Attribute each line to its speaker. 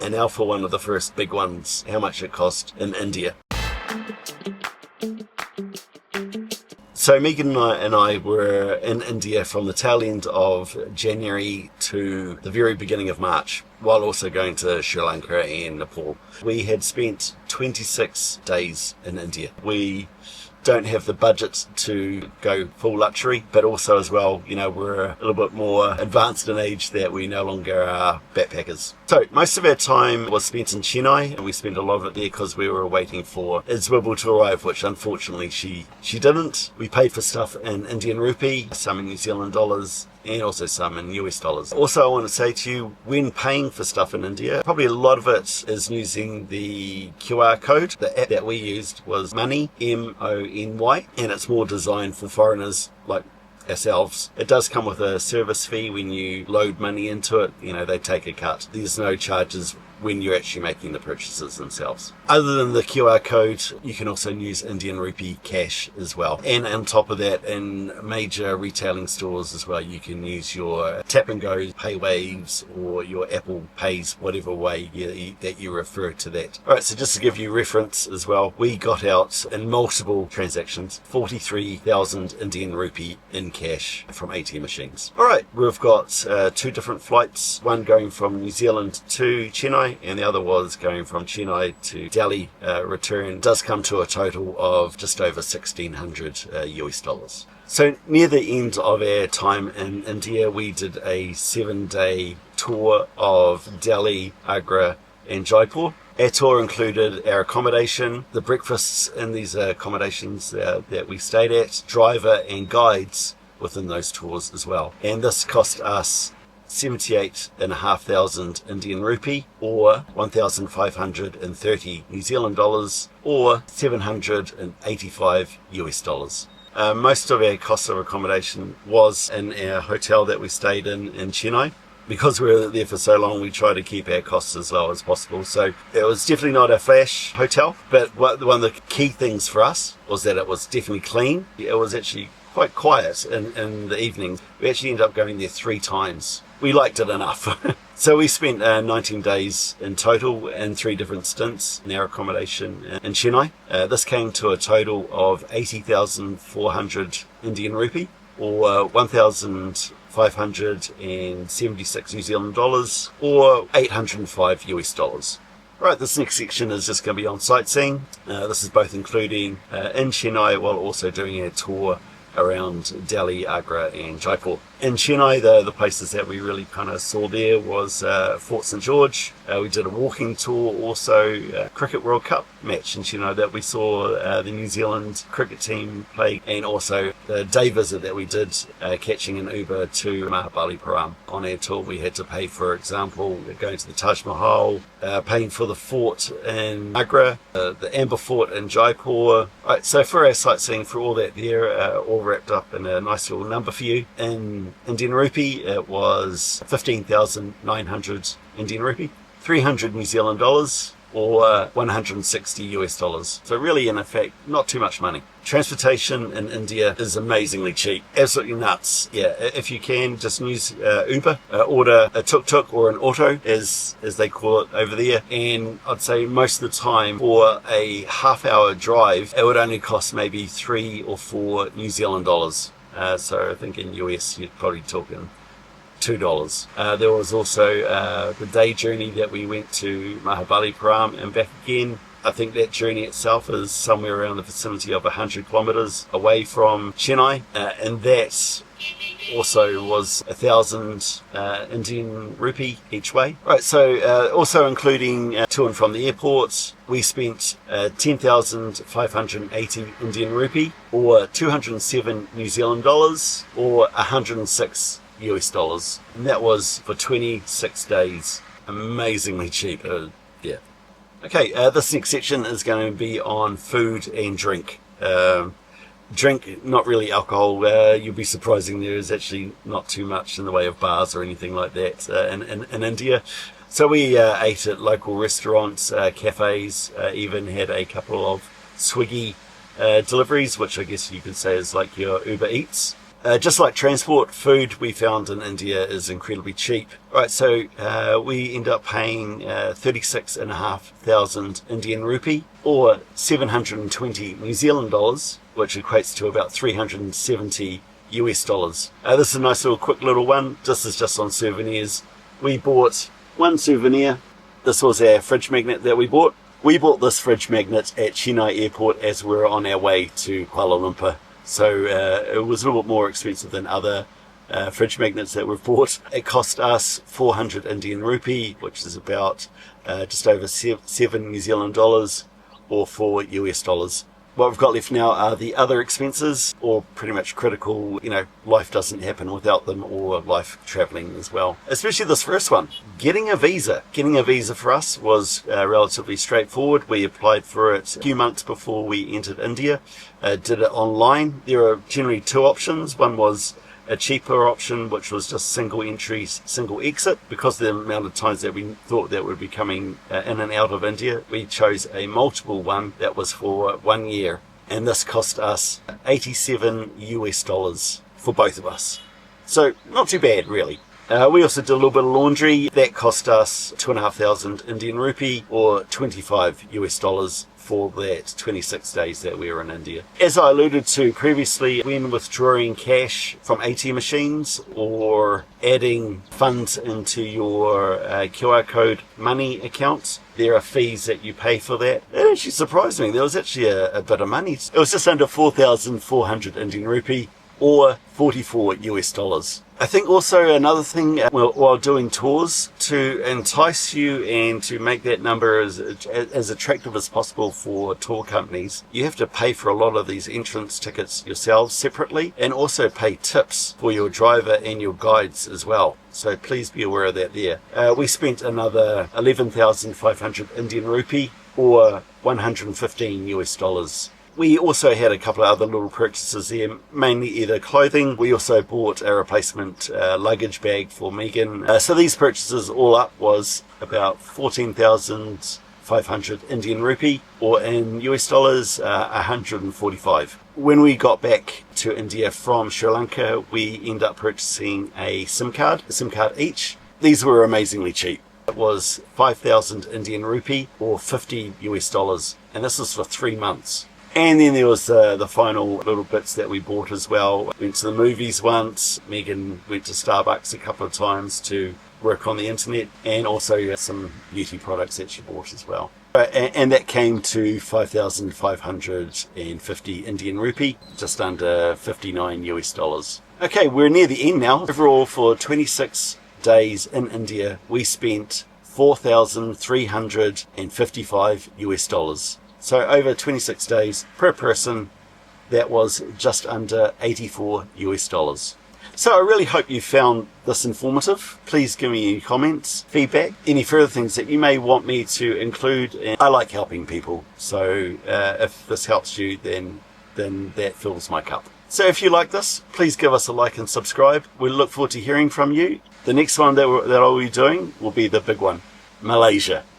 Speaker 1: And now for one of the first big ones, how much it cost in India. So Megan and I were in India from the tail end of January to the very beginning of March, while also going to Sri Lanka and Nepal. We had spent 26 days in India. We don't have the budget to go full luxury, but also as well, we're a little bit more advanced in age that we no longer are backpackers. So most of our time was spent in Chennai, and we spent a lot of it there because we were waiting for Iswibble to arrive, which unfortunately she didn't. We paid for stuff in Indian rupee, some in New Zealand dollars, and also some in US dollars. Also, I want to say to you, when paying for stuff in India, probably a lot of it is using the QR code. The app that we used was Money, MONY, and it's more designed for foreigners like ourselves. It does come with a service fee when you load money into it. They take a cut. There's no charges when you're actually making the purchases themselves. Other than the QR code, you can also use Indian rupee cash as well. And on top of that, in major retailing stores as well, you can use your tap and go pay waves or your Apple Pays, whatever way that you refer to that. Alright, so just to give you reference as well, we got out in multiple transactions 43,000 Indian rupee in cash from ATM machines. Alright, we've got two different flights, one going from New Zealand to Chennai, and the other was going from Chennai to Delhi. Return does come to a total of just over 1,600 US dollars. So near the end of our time in India, we did a 7-day tour of Delhi, Agra and Jaipur. Our tour included our accommodation, the breakfasts in these accommodations that we stayed at, driver and guides within those tours as well. And this cost us 78,500 Indian rupee, or 1,530 New Zealand dollars, or 785 US dollars. Most of our cost of accommodation was in our hotel that we stayed in Chennai. Because we were there for so long, we try to keep our costs as low as possible. So it was definitely not a flash hotel, but one of the key things for us was that it was definitely clean. It was actually quite quiet in the evenings. We actually ended up going there 3 times. We liked it enough. So we spent 19 days in total in 3 different stints in our accommodation in Chennai. This came to a total of 80,400 Indian rupee, or 1,576 New Zealand dollars, or 805 US dollars. Right, this next section is just going to be on sightseeing. This is both including in Chennai while also doing a tour around Delhi, Agra and Jaipur. In Chennai, the places that we really kind of saw there was Fort St George. We did a walking tour, also Cricket World Cup match in Chennai that we saw the New Zealand cricket team play, and also the day visit that we did catching an Uber to Mahabalipuram. On our tour we had to pay, for example, going to the Taj Mahal, paying for the fort in Agra, the Amber Fort in Jaipur. Right, so for our sightseeing, for all that there, all wrapped up in a nice little number for you. In Indian rupee, it was 15,900 Indian rupee, 300 New Zealand dollars, or 160 US dollars. So really, in effect, not too much money. Transportation in India is amazingly cheap. Absolutely nuts. Yeah, if you can, just use Uber, order a tuk-tuk or an auto, as they call it over there. And I'd say most of the time, for a half-hour drive, it would only cost maybe 3 or 4 New Zealand dollars. So I think in US, you're probably talking $2. There was also the day journey that we went to Mahabalipuram and back again. I think that journey itself is somewhere around the vicinity of 100 kilometres away from Chennai, and that also was 1,000 Indian rupee each way. Right, so also including to and from the airport, we spent 10,580 Indian rupee, or 207 New Zealand dollars, or 106 US dollars, and that was for 26 days. Amazingly cheap. Yeah. Okay, this next section is going to be on food and drink. Drink, not really alcohol. You'll be surprising, there is actually not too much in the way of bars or anything like that in India. So we ate at local restaurants, cafes, even had a couple of Swiggy deliveries, which I guess you could say is like your Uber Eats. Just like transport, food we found in India is incredibly cheap. Right, so we end up paying 36,500 Indian rupee, or 720 New Zealand dollars, which equates to about 370 US dollars. This is a nice little quick little one. This is just on Souvenirs. We bought one souvenir. This was our fridge magnet that we bought. We bought this fridge magnet at Chennai Airport as we were on our way to Kuala Lumpur. So it was a little bit more expensive than other fridge magnets that we've bought. It cost us 400 Indian rupee, which is about just over 7 New Zealand dollars, or 4 US dollars. What we've got left now are the other expenses, or pretty much critical. Life doesn't happen without them, or life traveling as well. Especially this first one, getting a visa. Getting a visa for us was relatively straightforward. We applied for it a few months before we entered India, did it online. There are generally two options. One was a cheaper option, which was just single entry, single exit. Because of the amount of times that we thought that would be coming in and out of India, we chose a multiple one that was for 1 year. And this cost us 87 US dollars for both of us. So not too bad, really. We also did a little bit of laundry. That cost us 2,500 Indian rupee, or 25 US dollars for that 26 days that we were in India. As I alluded to previously, when withdrawing cash from ATM machines or adding funds into your QR code money accounts, there are fees that you pay for that. It actually surprised me. There was actually a bit of money. It was just under 4,400 Indian rupee, or 44 US dollars. I think also another thing while doing tours, to entice you and to make that number as attractive as possible for tour companies, you have to pay for a lot of these entrance tickets yourselves separately, and also pay tips for your driver and your guides as well. So please be aware of that there. We spent another 11,500 Indian rupee, or 115 US dollars. We also had a couple of other little purchases there, mainly either clothing. We also bought a replacement luggage bag for Megan. So these purchases all up was about 14,500 Indian rupee, or in US dollars, 145. When we got back to India from Sri Lanka, we ended up purchasing a SIM card each. These were amazingly cheap. It was 5,000 Indian rupee, or 50 US dollars. And this was for 3 months. And then there was the final little bits that we bought as well. Went to the movies once. Megan went to Starbucks a couple of times to work on the internet, and also some beauty products that she bought as well. And that came to 5,550 Indian rupee, just under 59 US dollars. Okay, we're near the end now. Overall, for 26 days in India, we spent 4,355 US dollars. So over 26 days per person, that was just under 84 US dollars. So I really hope you found this informative. Please give me any comments, feedback, any further things that you may want me to include. And I like helping people, so if this helps you, then that fills my cup. So if you like this, please give us a like and subscribe. We look forward to hearing from you. The next one that I'll be doing will be the big one, Malaysia.